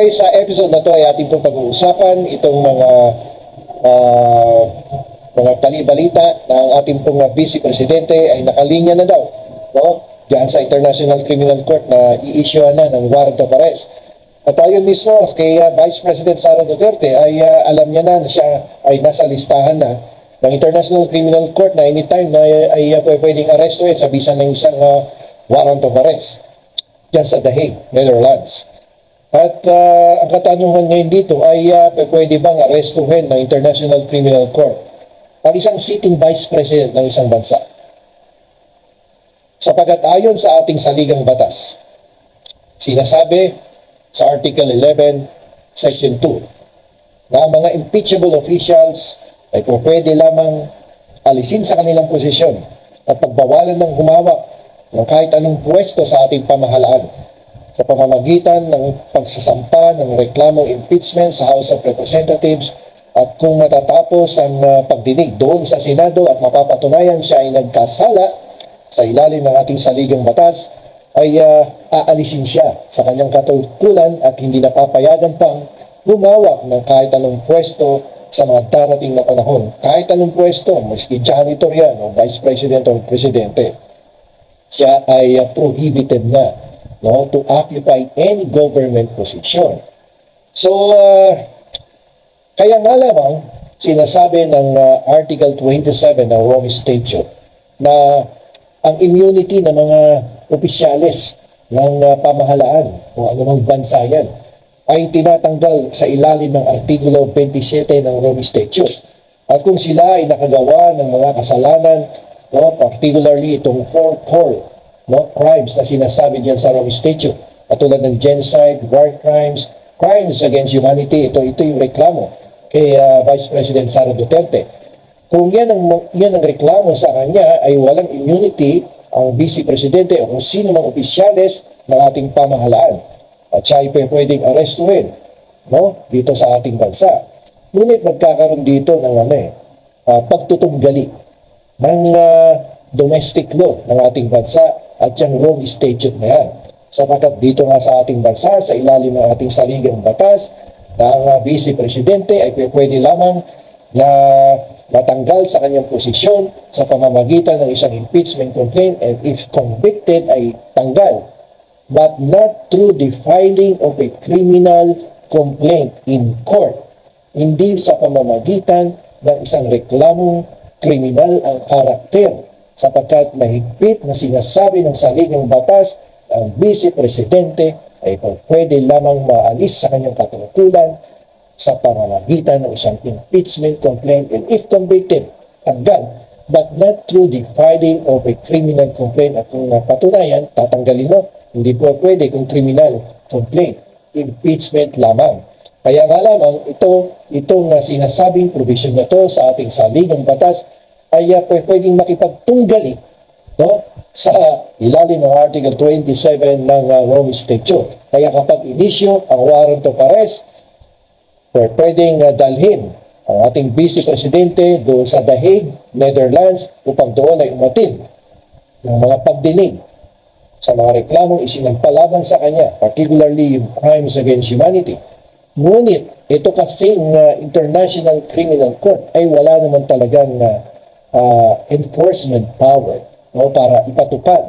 Okay, sa episode na to ay ating pong pag-uusapan itong uh, mga palibalita na ang ating pong Vice Presidente ay nakalinya na daw, no? Diyan sa International Criminal Court na i-issue na ng warrant of arrest. At ayon mismo kay Vice President Sara Duterte ay alam niya na siya ay nasa listahan na ng International Criminal Court na anytime na ay pwedeng arrestuin sa bisa ng isang warrant of arrest diyan sa The Hague, Netherlands. At ang katanungan ngayon dito ay pwede bang arestuhin ng International Criminal Court ang isang sitting vice president ng isang bansa? Sapagat ayon sa ating saligang batas, sinasabi sa Article 11, Section 2, na ang mga impeachable officials ay pwede lamang alisin sa kanilang posisyon at pagbawalan ng humawak ng kahit anong pwesto sa ating pamahalaan sa pamamagitan ng pagsasampa ng reklamong impeachment sa House of Representatives, at kung matatapos ang pagdinig doon sa Senado at mapapatunayan siya ay nagkasala sa ilalim ng ating saligang batas, ay aalisin siya sa kanyang katungkulan at hindi napapayagan pang humawak ng kahit anong pwesto sa mga darating na panahon. Kahit anong pwesto, maski janitor yan o Vice President o Presidente, siya ay prohibited na, no, to occupy any government position. So, kaya nga lamang sinasabi ng Article 27 ng Rome Statute na ang immunity ng mga opisyales ng pamahalaan o anumang bansa yan ay tinatanggal sa ilalim ng Artikulo 27 ng Rome Statute. At kung sila ay nakagawa ng mga kasalanan, no, particularly itong 4 core, no, crimes na sinasabi diyan sa Rome Statute, katulad ng genocide, war crimes, crimes against humanity, ito yung reklamo kay Vice President Sara Duterte. Kung yan ang reklamo sa kanya, ay walang immunity ang Vice Presidente o kung sino mang opisyales ng ating pamahalaan. At siya ay pwedeng arestuhin, no, dito sa ating bansa. Ngunit magkakaroon dito ng pagtutunggali ng domestic law ng ating bansa at yung Rome Statute na yan. Sapagat dito nga sa ating bansa, sa ilalim ng ating saligang batas, na ang Vice Presidente ay pwede lamang na matanggal sa kanyang posisyon sa pamamagitan ng isang impeachment complaint, and if convicted ay tanggal, but not through the filing of a criminal complaint in court. Hindi sa pamamagitan ng isang reklamong kriminal ang karakter, sapagkat mahigpit na sinasabi ng saligang batas na ang Vice Presidente ay pwede lamang maalis sa kanyang katungkulan sa pamamagitan ng isang impeachment complaint, and if convicted, tanggal, but not through the filing of a criminal complaint. At kung napatunayan, tatanggalin mo. Hindi po pwede kung criminal complaint, impeachment lamang. Kaya nga lamang itong sinasabing provision na to sa ating saligang batas ay pwedeng makipagtunggali, no, sa ilalim ng Article 27 ng Rome Statute. Kaya kapag inisyo ang warrant of arrest, pwedeng dalhin ang ating Vice Presidente doon sa The Hague, Netherlands, upang doon ay umatin ng mga pagdinig sa mga reklamong isinampalaban sa kanya, particularly yung crimes against humanity. Ngunit ito kasing International Criminal Court ay wala naman talagang enforcement power, no, para ipatupad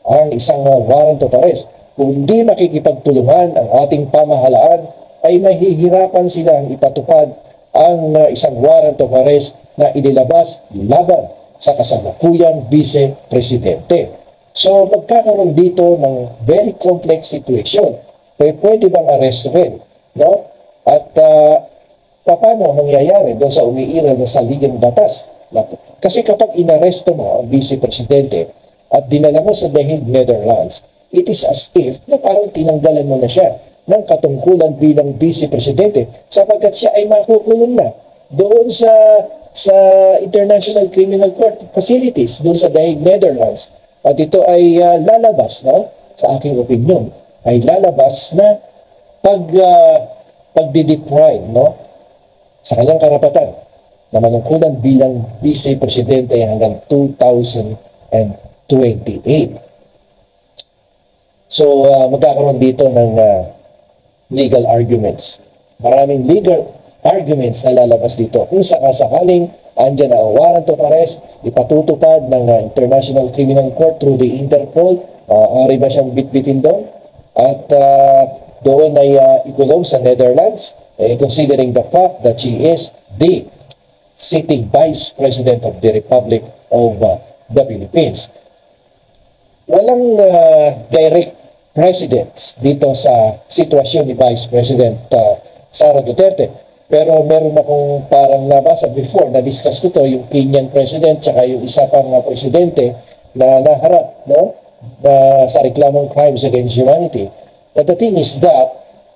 ang isang warrant of arrest. Kung hindi makikipagtulungan ang ating pamahalaan, ay mahihirapan silang ipatupad ang isang warrant of arrest na inilabas laban sa kasalukuyang Vice Presidente. So magkakaroon dito ng very complex situation. Pwede bang arestuhin, no? At paano mangyayari doon sa umiiral na saligang batas? Kasi kapag inaresto mo ang Vice Presidente at dinala mo sa The Hague, Netherlands, it is as if na parang tinanggalan mo na siya ng katungkulan bilang Vice Presidente, sapagkat siya ay makukulong na doon sa International Criminal Court facilities doon sa The Hague, Netherlands. At ito ay lalabas, no, sa aking opinion, ay lalabas na pagdideprive, no, sa kanyang karapatan na manungkulan bilang Vice Presidente hanggang 2028. So magkakaroon dito ng legal arguments. Maraming legal arguments na lalabas dito. Kung sakasakaling andyan na ang warrant of arrest, ipatutupad ng International Criminal Court through the Interpol, ari ba siyang bitbitin doon? At doon ay ikulong sa Netherlands, considering the fact that she is the sitting Vice President of the Republic of the Philippines. Walang direct precedents dito sa sitwasyon ni Vice President Sara Duterte. Pero meron akong parang nabasa before, na-discuss ko to, yung Kenyan President tsaka yung isa pang presidente na naharap, no? Sa reklamong crimes against humanity. But the thing is that,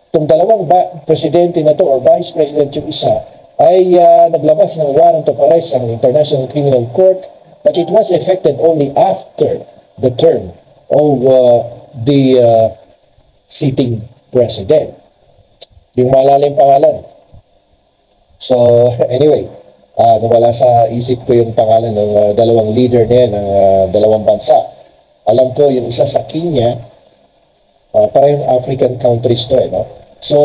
itong dalawang presidente na to or Vice President yung isa, ay naglabas ng warrant of arrest ng International Criminal Court, but it was effected only after the term of the sitting president. Yung malalim pangalan. So, anyway, nawala sa isip ko yung pangalan ng dalawang leader na yan, ng dalawang bansa. Alam ko, yung isa sa Kenya, parehong African countries to, no? So,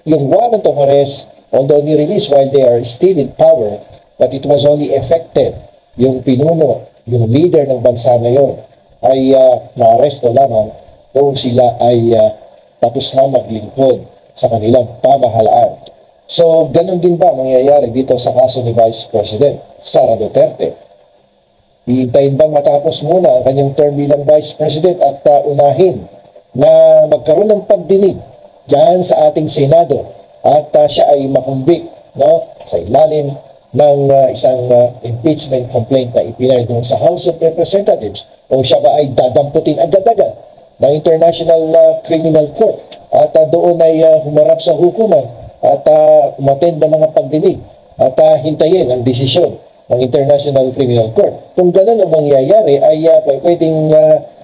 yung warrant of arrest, although ni-release while they are still in power, but it was only effected, yung pinuno, yung leader ng bansa ngayon, ay na-arresto lamang kung sila ay tapos na maglingkod sa kanilang pamahalaan. So, ganun din ba mangyayari dito sa kaso ni Vice President Sara Duterte? Iintayin bang matapos muna ang kanyang term bilang Vice President at unahin na magkaroon ng pagdinig dyan sa ating Senado at siya ay makumbik, no, sa ilalim ng isang impeachment complaint na ipinay doon sa House of Representatives, o siya ba ay dadamputin agad-agad ng International Criminal Court at doon ay humarap sa hukuman at umattend ng mga pagdinig at hintayin ang desisyon ng International Criminal Court. Kung gano'n ang mangyayari ay pwedeng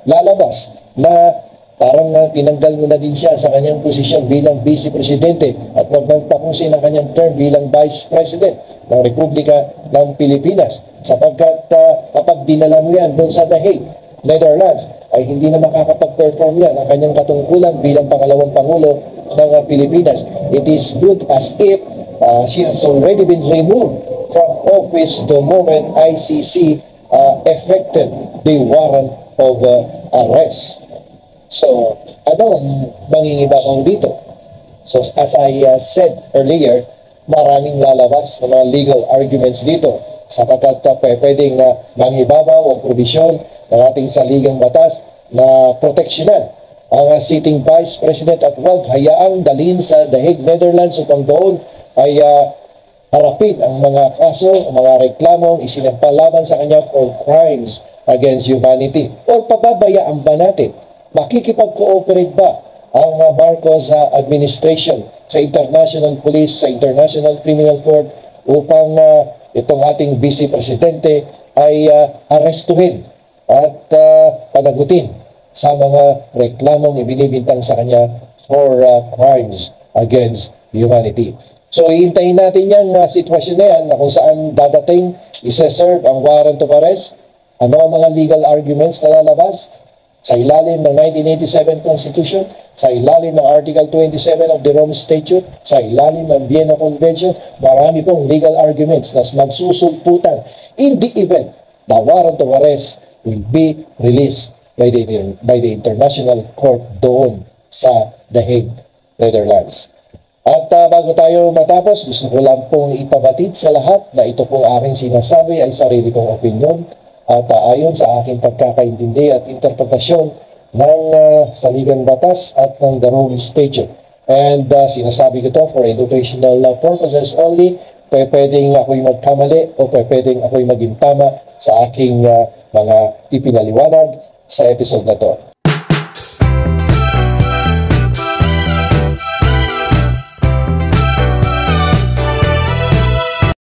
lalabas na parang tinanggal mo na din siya sa kanyang posisyon bilang Vice Presidente at wag nang tapusin ang kanyang term bilang Vice President ng Republika ng Pilipinas, sapagkat kapag dinala mo yan doon sa The Hague, Netherlands, ay hindi na makakapag-perform yan ang kanyang katungkulan bilang pangalawang Pangulo ng Pilipinas. It is good as if she has already been removed from office the moment ICC effected the warrant of arrest. So, anong mangingibabaw dito? So, as I said earlier, maraming lalabas na mga legal arguments dito sapagkat pwedeng mangibabaw o probisyon ng ating saligang batas na proteksyonan ang sitting Vice President at huwag hayaang dalhin sa The Hague, Netherlands upang doon ay harapin ang mga kaso, ang mga reklamong isinampalaban sa kanya for crimes against humanity. O pababayaan ba natin? Makikipag-cooperate ba ang Marcos administration sa International Police, sa International Criminal Court upang itong ating Vice Presidente ay arestuhin at panagutin sa mga reklamong ibinibintang sa kanya for crimes against humanity. So, iintayin natin yung sitwasyon na yan na kung saan dadating, isa-serve ang warrant of arrest, ano ang mga legal arguments na lalabas sa ilalim ng 1987 Constitution, sa ilalim ng Article 27 of the Rome Statute, sa ilalim ng Vienna Convention. Marami pong legal arguments na magsusulputan in the event the warrant of arrest will be released by the International Court doon sa The Hague, Netherlands. At bago tayo matapos, gusto ko lang pong ipabatid sa lahat na ito pong aking sinasabi ay sarili kong opinion at ayon sa aking pagkakaintindi at interpretasyon ng saligang batas at ng The Rome Statute. And sinasabi ko to for educational purposes only. Pwedeng ako'y magkamali o pwedeng ako'y maging tama sa aking mga ipinaliwanag sa episode na to.